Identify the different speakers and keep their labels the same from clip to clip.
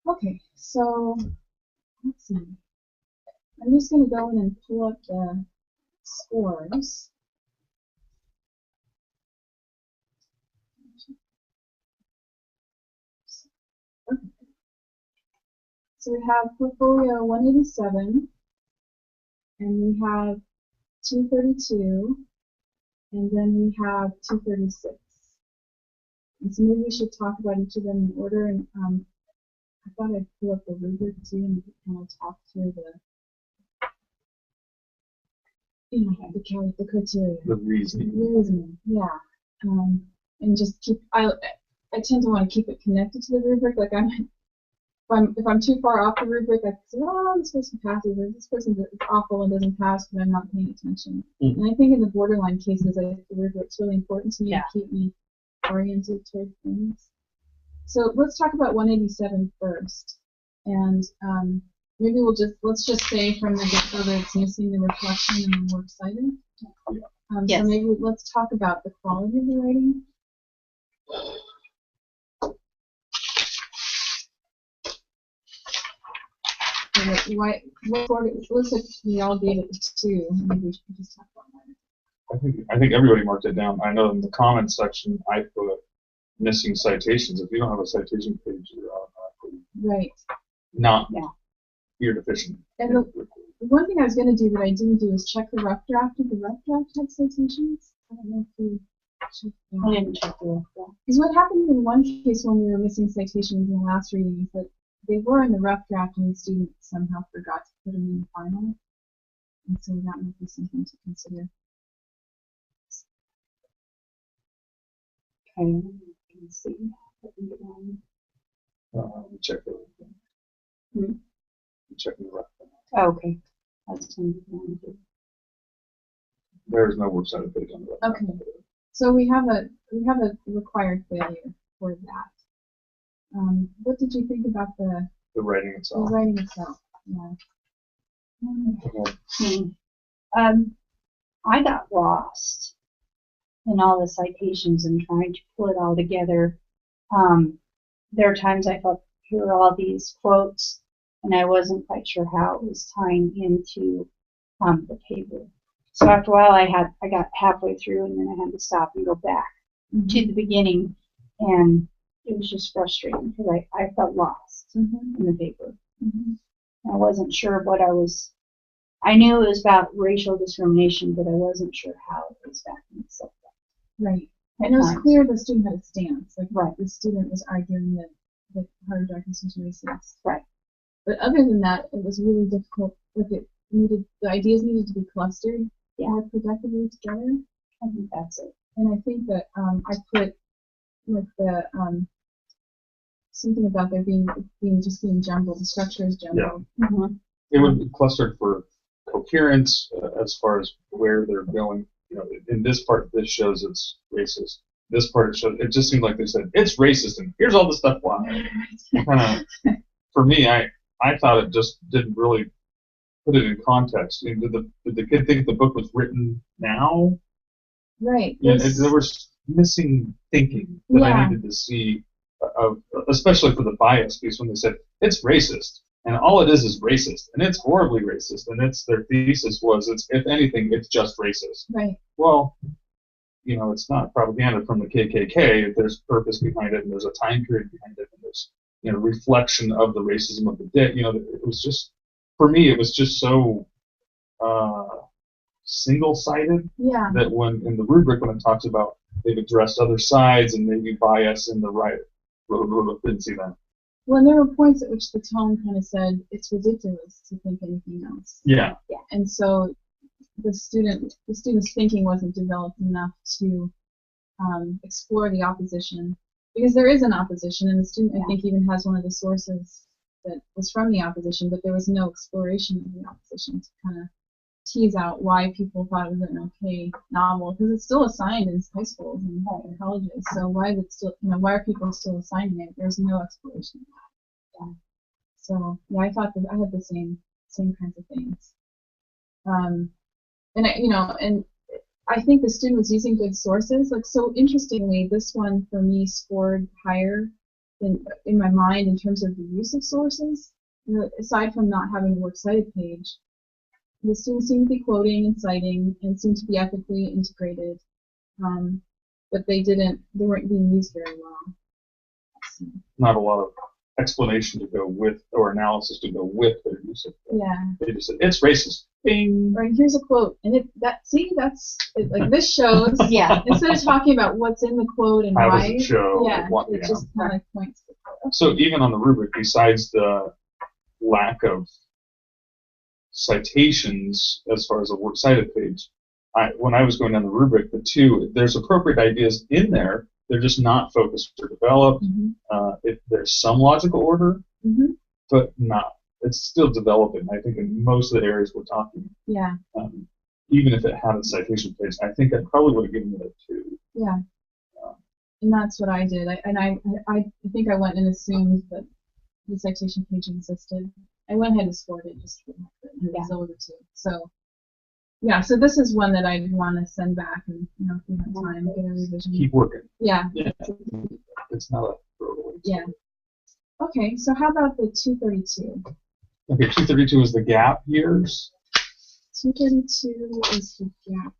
Speaker 1: Okay, so let's see. I'm just going to go in and pull up the scores. Okay. So we have portfolio 187, and we have 232, and then we have 236. And so maybe we should talk about each of them in order. And I thought I'd pull up the rubric too and kind of talk through the criteria.
Speaker 2: The reasoning.
Speaker 1: Reasoning, yeah. And just keep. I tend to want to keep it connected to the rubric. Like if I'm too far off the rubric, I can say, oh, this person passes, or this person is awful and doesn't pass, but I'm not paying attention. Mm-hmm. And I think in the borderline cases, the rubric's really important to me to keep me oriented toward things. So let's talk about 187 first. And maybe let's just say from the get-go that it's missing the reflection and the works cited. Yes. So maybe let's talk about the quality of the writing. What order? It looks like we all gave it 2. Maybe we should just talk about that.
Speaker 2: I think everybody marked it down. I know in the comments section I put missing citations. If you don't have a citation page, you're automatically you're deficient. And
Speaker 1: the one thing I was going to do that I didn't do is check the rough draft. Did the rough draft have citations? I don't know if you checked that.
Speaker 3: I didn't check the rough draft.
Speaker 1: Because what happened in one case when we were missing citations in the last reading is that they were in the rough draft and the student somehow forgot to put them in the final. And so that might be something to consider.
Speaker 3: Okay, let's see.
Speaker 2: Check the check the rough draft.
Speaker 3: Oh, okay.
Speaker 2: There's no works cited page on the rough draft.
Speaker 1: Okay. So we have a required failure for that. What did you think about the
Speaker 2: writing itself?
Speaker 1: The writing itself, yeah.
Speaker 3: I got lost in all the citations and trying to pull it all together. There are times I felt here are all these quotes, and I wasn't quite sure how it was tying into the paper. So after a while, I got halfway through, and then I had to stop and go back to the beginning, and it was just frustrating because I felt lost in the paper. I wasn't sure what I knew it was about racial discrimination, but I wasn't sure how it was backing itself up.
Speaker 1: Right. And it was clear the student had a stance. Like, the student was arguing that hard darkness was racist.
Speaker 3: Right.
Speaker 1: But other than that, it was really difficult. The ideas needed to be clustered more productively together.
Speaker 3: I think that's it.
Speaker 1: And I think that I put something about there being jumbled. The structure is jumbled.
Speaker 2: Yeah. It would be clustered for coherence as far as where they're going. In this part, this shows it's racist. This part, it just seemed like they said it's racist, and here's all the stuff why. For me, I thought it just didn't really put it in context. Did the kid think the book was written now?
Speaker 1: Right.
Speaker 2: Yeah, there was missing thinking that I needed to see, especially for the bias piece when they said it's racist, and all it is racist, and it's horribly racist, and their thesis was if anything, it's just racist.
Speaker 1: Right.
Speaker 2: Well, it's not propaganda from the KKK. There's purpose behind it, and there's a time period behind it, and there's reflection of the racism of the day. It was just, for me, it was just so single-sided that when in the rubric when it talks about they've addressed other sides and maybe bias in the right, didn't see that.
Speaker 1: Well, and there were points at which the tone kind of said it's ridiculous to think anything else.
Speaker 2: Yeah.
Speaker 1: And so the student's thinking wasn't developed enough to explore the opposition, because there is an opposition, and the student I think even has one of the sources that was from the opposition, but there was no exploration of the opposition to kind of tease out why people thought it was an okay novel, because it's still assigned in high schools and colleges. So why is it still, why are people still assigning it? There's no exploration of that. Yeah. So I thought that I had the same kinds of things. And I think the student was using good sources. So interestingly, this one for me scored higher in my mind in terms of the use of sources. You know, aside from not having a works cited page, the students seem to be quoting and citing and seem to be ethically integrated, but they weren't being used very well. So,
Speaker 2: Not a lot of explanation to go with or analysis to go with their use of it.
Speaker 1: yeah.
Speaker 2: They just said it's racist. Bing.
Speaker 1: Right, here's a quote, and like this shows.
Speaker 3: Yeah.
Speaker 1: Instead of talking about what's in the quote and
Speaker 2: How
Speaker 1: why,
Speaker 2: does it show?
Speaker 1: yeah,
Speaker 2: What,
Speaker 1: it just kind of points to the quote.
Speaker 2: So even on the rubric, besides the lack of citations as far as a works cited page, when I was going down the rubric, there's appropriate ideas in there. They're just not focused or developed. There's some logical order, but not. It's still developing, I think, in most of the areas we're talking.
Speaker 1: Yeah.
Speaker 2: Even if it had a citation page, I think I probably would have given it a 2.
Speaker 1: Yeah. And that's what I did. I think I went and assumed that the citation page existed. I went ahead and scored it just for it, and it was over 2. So, yeah. So this is one that I want to send back, and if we have time, get a revision.
Speaker 2: Keep working.
Speaker 1: Yeah.
Speaker 2: It's not a throwaway.
Speaker 1: Yeah. Okay. So how about the 232?
Speaker 2: Okay, 232 is the gap years.
Speaker 1: 232 is the gap.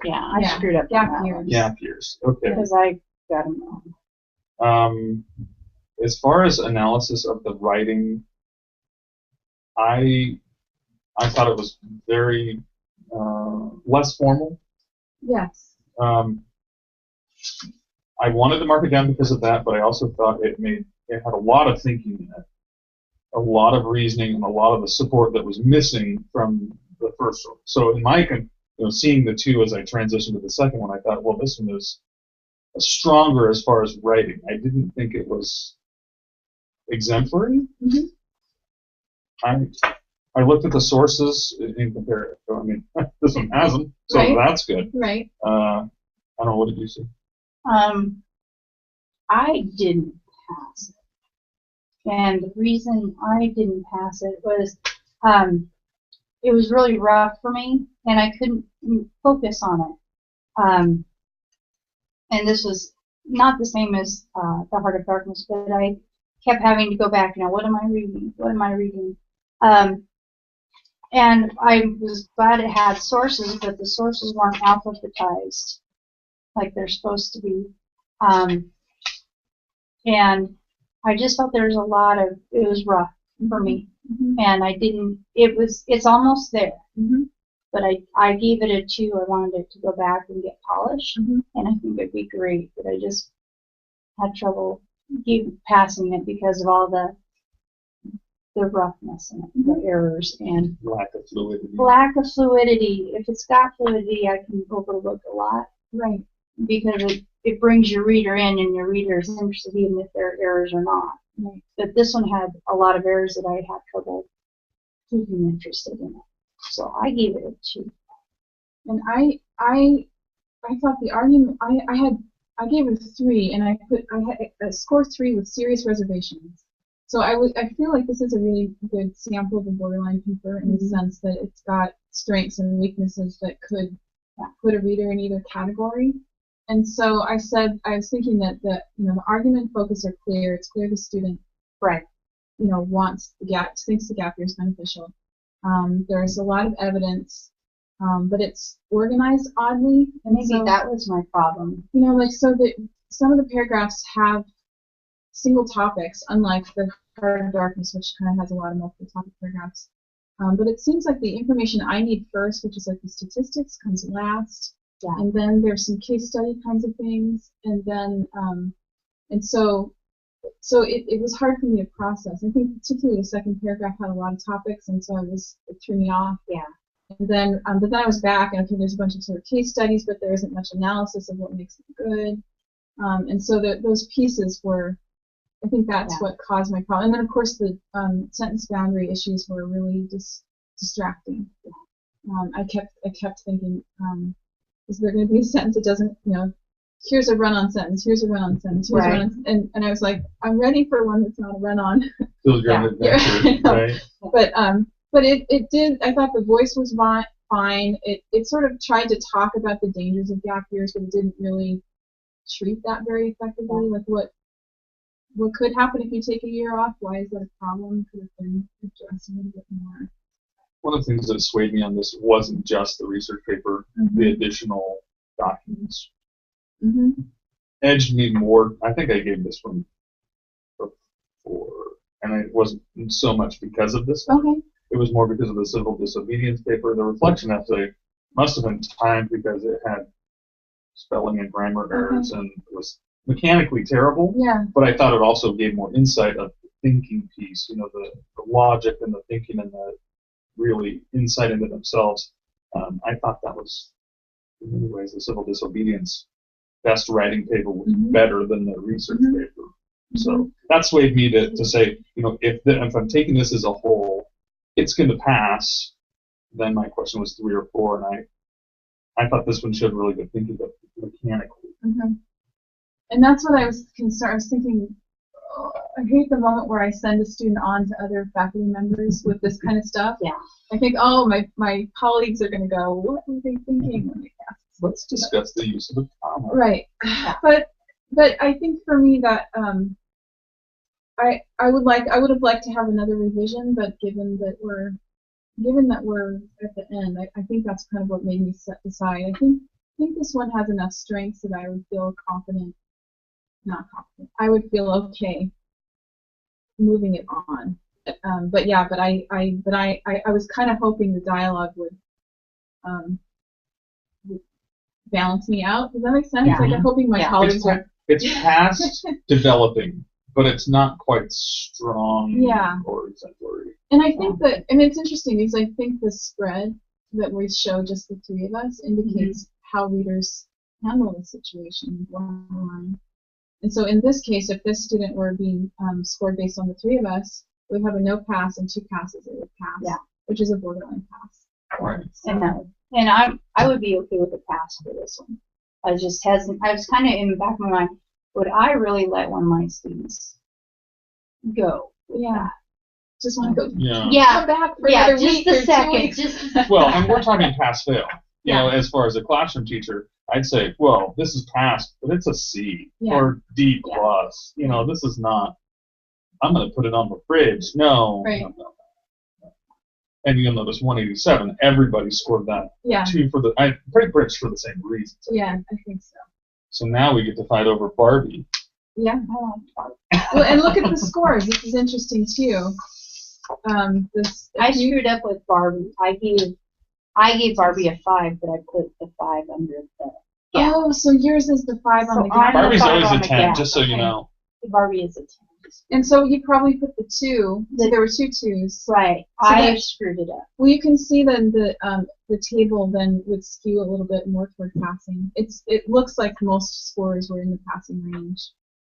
Speaker 3: Yeah, I screwed up
Speaker 1: gap
Speaker 3: on that
Speaker 1: years.
Speaker 3: one.
Speaker 2: Gap years. Okay.
Speaker 3: Because I got them wrong.
Speaker 2: As far as analysis of the writing, I thought it was very less formal.
Speaker 1: Yes.
Speaker 2: I wanted to mark it down because of that, but I also thought it had a lot of thinking in it, a lot of reasoning, and a lot of the support that was missing from the first one. So in my seeing the 2 as I transitioned to the second one, I thought, well, this one is stronger as far as writing. I didn't think it was exemplary. I looked at the sources and compared it. So, I mean, this one has them, so that's good.
Speaker 1: Right.
Speaker 2: I don't know, what did you see?
Speaker 3: I didn't pass it. And the reason I didn't pass it was it was really rough for me, and I couldn't focus on it. And this was not the same as The Heart of Darkness, but I kept having to go back, what am I reading? What am I reading? And I was glad it had sources, but the sources weren't alphabetized like they're supposed to be. And I just felt there was it was rough for me. And it's almost there. But I gave it a 2. I wanted it to go back and get polished. And I think it'd be great, but I just had trouble passing it because of all the roughness in it, the errors, and
Speaker 2: lack of
Speaker 3: fluidity. If it's got fluidity, I can overlook a lot.
Speaker 1: Right.
Speaker 3: Because it brings your reader in, and your reader is interested even if there are errors or not. Right. But this one had a lot of errors that I had trouble keeping interested in it. So I gave it a 2.
Speaker 1: And I thought the argument I gave it a 3, and I had a score 3 with serious reservations. So I feel like this is a really good sample of a borderline paper in the sense that it's got strengths and weaknesses that could put a reader in either category. And so I was thinking that the argument and focus are clear. It's clear the student thinks the gap year is beneficial. There's a lot of evidence, but it's organized oddly. And
Speaker 3: maybe that was my problem.
Speaker 1: So that some of the paragraphs have single topics, unlike The Heart of Darkness, which kind of has a lot of multiple topic paragraphs. But it seems like the information I need first, which is like the statistics, comes last. Yeah. And then there's some case study kinds of things, and then so it was hard for me to process. I think particularly the second paragraph had a lot of topics, and so it threw me off. Yeah. And then but then I was back, and okay, there's a bunch of sort of case studies, but there isn't much analysis of what makes it good. And so those pieces were, I think that's what caused my problem. And then of course the sentence boundary issues were really distracting. I kept thinking. Is there going to be a sentence that doesn't, here's a run-on sentence, here's a run-on sentence, here's a run-on, and I was like, I'm ready for one that's not a run-on.
Speaker 2: Feels right?
Speaker 1: But it did, I thought the voice was fine. It sort of tried to talk about the dangers of gap years, but it didn't really treat that very effectively. Like what could happen if you take a year off? Why is that a problem? Could have been addressed a little bit more.
Speaker 2: One of the things that swayed me on this wasn't just the research paper, the additional documents. Edged me more. I think I gave this one a 4, and it wasn't so much because of this.
Speaker 1: Okay.
Speaker 2: It was more because of the civil disobedience paper. The reflection essay must have been timed because it had spelling and grammar errors and was mechanically terrible.
Speaker 1: Yeah.
Speaker 2: But I thought it also gave more insight of the thinking piece, you know, the logic and the thinking and the really insight into themselves. I thought that was, in many ways, the civil disobedience best writing paper was better than the research paper. So that swayed me to say, you know, if I'm taking this as a whole, it's going to pass. Then my question was 3 or 4, and I thought this one showed really good thinking, but mechanically.
Speaker 1: And that's what I was concerned. I was thinking, oh, I hate the moment where I send a student on to other faculty members with this kind of stuff.
Speaker 3: Yeah.
Speaker 1: I think, oh, my colleagues are going to go, what were they thinking when they cast?
Speaker 2: Let's discuss the use of the comma.
Speaker 1: Right. But I think for me that I would have liked to have another revision, but given that we're at the end, I think that's kind of what made me set aside. I think this one has enough strengths that I would feel confident. Not confident. I would feel okay moving it on. But I was kind of hoping the dialogue would balance me out. Does that make sense?
Speaker 3: Yeah.
Speaker 1: Like I'm hoping my colleagues were.
Speaker 2: It's past developing, but it's not quite strong or exemplary.
Speaker 1: And I think that, and it's interesting because I think the spread that we show just the 3 of us indicates how readers handle the situation one-on-one. And so in this case, if this student were being scored based on the 3 of us, we would have a no pass and 2 passes. It would pass, which is a borderline pass.
Speaker 2: Right.
Speaker 3: So, and I would be okay with a pass for this one. I was kind of in the back of my mind, would I really let one of my students go?
Speaker 1: Yeah. Just want to go.
Speaker 3: Yeah.
Speaker 1: Come back for another
Speaker 3: just
Speaker 1: week
Speaker 3: a
Speaker 1: or 2
Speaker 3: second.
Speaker 1: weeks.
Speaker 2: Well, and we're talking pass-fail. You know, as far as a classroom teacher, I'd say, well, this is passed, but it's a C or D plus. You know, this is not. I'm going to put it on the fridge. No.
Speaker 1: Right.
Speaker 2: No. And you'll notice 187. Everybody scored that 2 for pretty much for the same reasons.
Speaker 1: Yeah, I think so.
Speaker 2: So now we get to fight over Barbie.
Speaker 1: Yeah. Well, and look at the scores. This is interesting too.
Speaker 3: I screwed up with Barbie. I gave Barbie a 5, but I put the 5 under the gap.
Speaker 1: Oh, so yours is the 5 on the gap.
Speaker 2: Barbie's always a 10, just so you know.
Speaker 3: Barbie is a 10.
Speaker 1: And so you probably put the 2. So there were 2 2s.
Speaker 3: Right. So I screwed it up.
Speaker 1: Well, you can see then the table then would skew a little bit more toward passing. It looks like most scores were in the passing range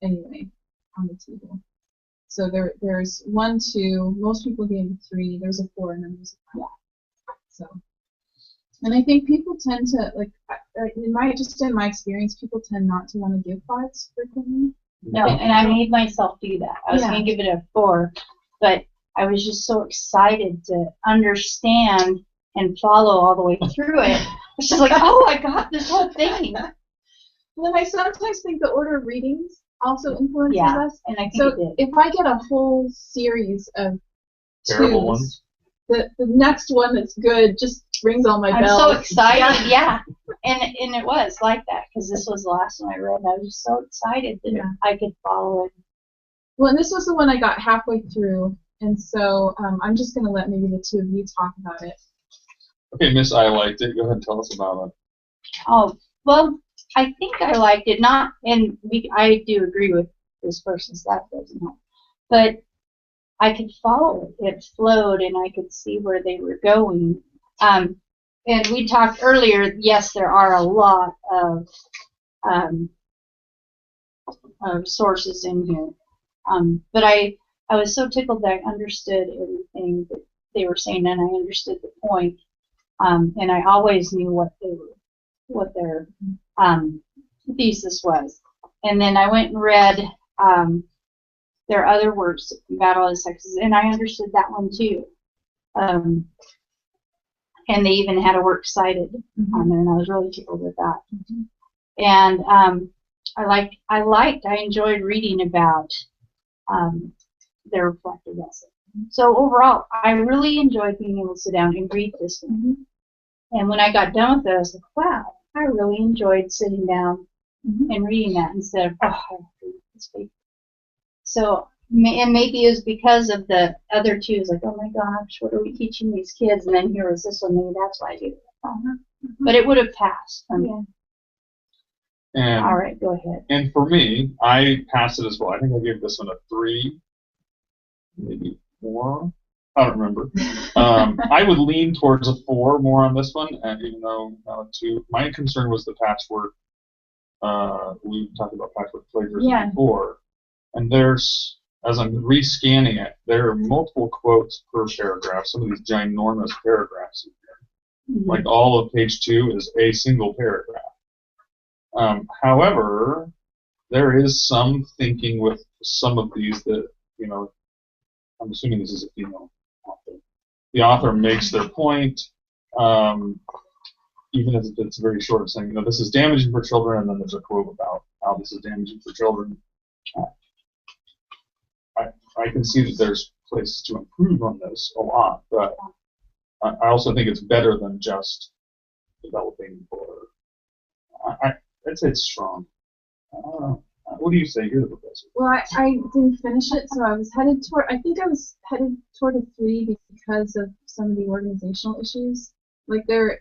Speaker 1: anyway on the table. So there's 1, 2. Most people gave a 3. There's a 4, and then there's a 5. So, and I think people tend to in my experience, people tend not to want to give 5s frequently.
Speaker 3: No, and I made myself do that. I was going to give it a 4, but I was just so excited to understand and follow all the way through it. It's just like, oh, I got this whole thing.
Speaker 1: Well, I sometimes think the order of readings also influences us.
Speaker 3: And I think
Speaker 1: so
Speaker 3: it did.
Speaker 1: If I get a whole series of
Speaker 2: terrible
Speaker 1: 2s,
Speaker 2: ones,
Speaker 1: the next one that's good just rings all my bells.
Speaker 3: I'm so excited, And it was like that, because this was the last one I read, and I was just so excited that I could follow it.
Speaker 1: Well, and this was the one I got halfway through, and so I'm just going to let maybe the 2 of you talk about it.
Speaker 2: Okay, Miss, I liked it. Go ahead and tell us about it.
Speaker 3: Oh, well, I think I liked it. I do agree with this person's that doesn't help. But I could follow it. It flowed, and I could see where they were going. And we talked earlier, yes, there are a lot of sources in here. But I was so tickled that I understood everything that they were saying, and I understood the point. And I always knew what their thesis was. And then I went and read their other works, Battle of the Sexes, and I understood that one too. And they even had a work cited on there, and I was really tickled with that. And I enjoyed reading about their reflective essay. So overall, I really enjoyed being able to sit down and read this one. And when I got done with it, I was like, wow, I really enjoyed sitting down and reading that instead of, oh, I have to read this paper. So, and maybe it was because of the other two. It's like, oh my gosh, what are we teaching these kids? And then here was this one. Maybe that's why I did it. But it would have passed for me.
Speaker 2: And,
Speaker 3: all right, go ahead.
Speaker 2: And for me, I passed it as well. I think I gave this one a 3, maybe 4. I don't remember. I would lean towards a 4 more on this one, and even though 2. My concern was the patchwork. We talked about patchwork plagiarism before, and there's, as I'm rescanning it, there are multiple quotes per paragraph. Some of these ginormous paragraphs in here. Like all of page 2 is a single paragraph. However, there is some thinking with some of these that, I'm assuming this is a female author. The author makes their point, even if it's very short, of saying, this is damaging for children, and then there's a quote about how this is damaging for children. I can see that there's places to improve on this a lot, but I also think it's better than just developing for. I'd say it's strong. I don't know. What do you say? You're the professor.
Speaker 1: Well, I didn't finish it, so I was headed toward. I think I was headed toward a 3 because of some of the organizational issues. Like the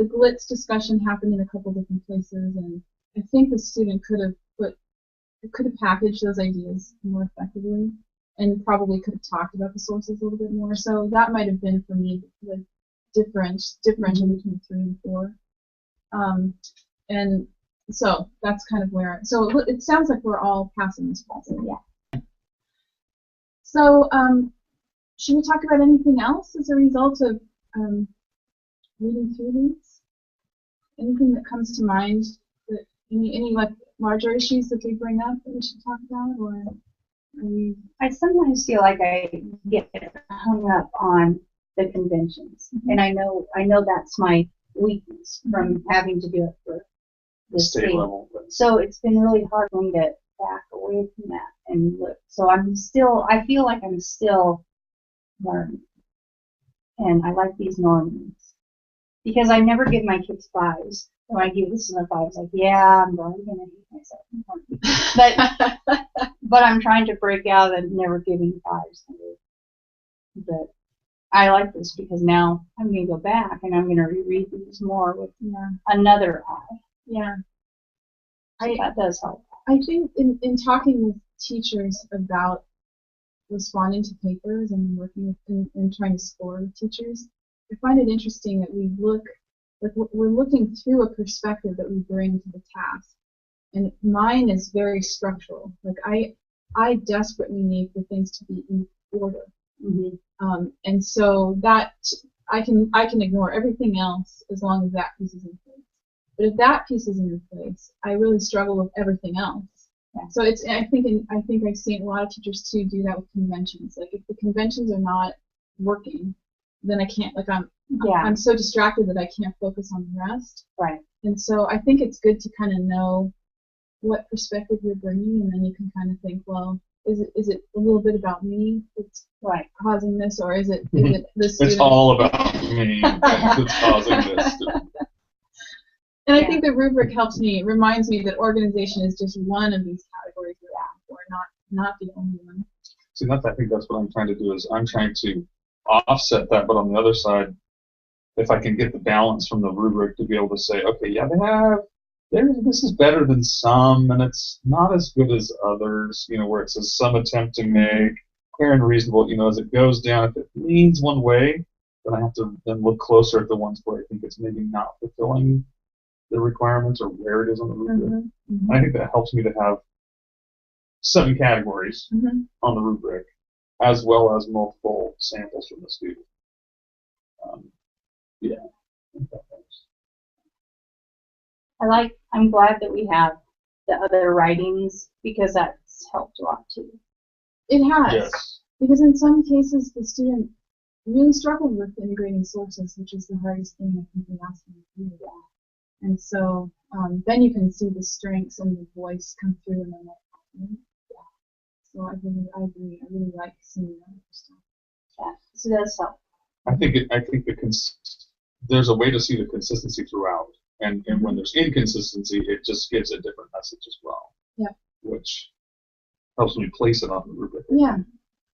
Speaker 1: glitz discussion happened in a couple different places, and I think the student could have packaged those ideas more effectively, and probably could have talked about the sources a little bit more. So that might have been for me the differential between 3 and 4. And so that's kind of where. So it sounds like we're all passing this process. Yeah. So should we talk about anything else as a result of reading through these? Anything that comes to mind? That any like larger issues that they bring up that we should talk about, or are we?
Speaker 3: I sometimes feel like I get hung up on the conventions, and I know that's my weakness from having to do it for the state
Speaker 2: level.
Speaker 3: So it's been really hard for me to back away from that and look. So I feel like I'm still learning, and I like these normings because I never give my kids 5s. When I give this one a 5, it's like, yeah, I'm really gonna hate myself. But I'm trying to break out of never giving 5s. But I like this because now I'm going to go back and I'm going to reread these more with another eye.
Speaker 1: Yeah.
Speaker 3: So that does help.
Speaker 1: I think in talking with teachers about responding to papers and working with and trying to score with teachers, I find it interesting that we're looking through a perspective that we bring to the task. And mine is very structural. Like I desperately need for things to be in order. And so that I can ignore everything else as long as that piece is in place. But if that piece isn't in place, I really struggle with everything else. Yeah. So I think I've seen a lot of teachers too do that with conventions. Like if the conventions are not working, then I can't. Like I'm so distracted that I can't focus on the rest.
Speaker 3: Right.
Speaker 1: And so I think it's good to kind of know what perspective you're bringing, and then you can kind of think, well, is it a little bit about me that's causing this, or is it the student?
Speaker 2: It's all about me that's causing this.
Speaker 1: And I think the rubric helps me. It reminds me that organization is just one of these categories we're not the only one.
Speaker 2: See, I think that's what I'm trying to do. Is I'm trying to offset that, but on the other side, if I can get the balance from the rubric to be able to say, okay, yeah, this is better than some, and it's not as good as others, where it says some attempt to make, fair and reasonable, as it goes down, if it leans one way, then I have to then look closer at the ones where I think it's maybe not fulfilling the requirements or where it is on the rubric. I think that helps me to have 7 categories on the rubric, as well as multiple samples from the student. Yeah.
Speaker 3: I'm glad that we have the other writings because that's helped a lot too.
Speaker 1: It has.
Speaker 2: Yes.
Speaker 1: Because in some cases the student really struggled with integrating sources, which is the hardest thing I think we ask them to do. And so then you can see the strengths and the voice come through in the So I agree. I really like seeing that stuff.
Speaker 3: Yeah, so that's helpful.
Speaker 2: I think there's a way to see the consistency throughout, and when there's inconsistency, it just gives a different message as well.
Speaker 1: Yeah.
Speaker 2: Which helps me place it on the rubric.
Speaker 1: Yeah.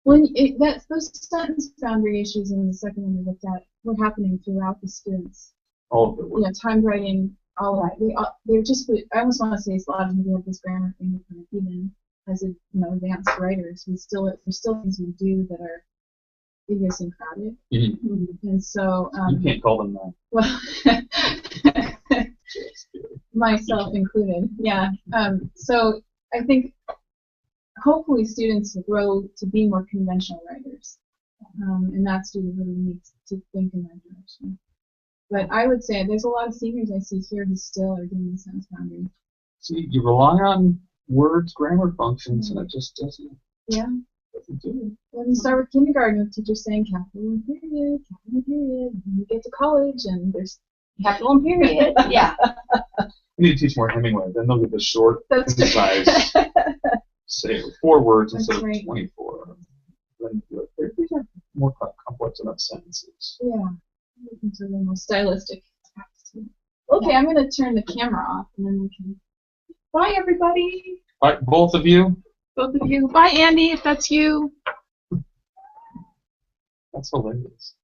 Speaker 1: Those sentence boundary issues in the second one we looked at were happening throughout the students.
Speaker 2: All of it.
Speaker 1: You know, time writing, all of it. They're just. I almost want to say a lot of them have this grammar thing, even as advanced writers, there's still things we do that are idiosyncratic.
Speaker 2: Mm-hmm.
Speaker 1: And so
Speaker 2: you can't call them
Speaker 1: that. Well, myself included. Yeah. So I think hopefully students grow to be more conventional writers, and that student really needs to think in that direction. But I would say there's a lot of seniors I see here who still are doing the sentence boundary.
Speaker 2: See, you rely on words, grammar functions, and it just doesn't.
Speaker 1: Yeah.
Speaker 2: Doesn't do it.
Speaker 1: When you start with kindergarten with teachers saying capital and period, and then you get to college and there's
Speaker 3: capital and period. Yeah.
Speaker 2: We need to teach more Hemingway. Then they'll get the short,
Speaker 1: That's
Speaker 2: concise, say 4 words
Speaker 1: That's
Speaker 2: instead
Speaker 1: right.
Speaker 2: of 24. Then these are more complex enough sentences.
Speaker 1: Yeah. It's a little more stylistic. Okay, I'm going to turn the camera off and then we can. Bye, everybody.
Speaker 2: All right, both of you.
Speaker 1: Both of you. Bye, Andy, if that's you.
Speaker 2: That's hilarious.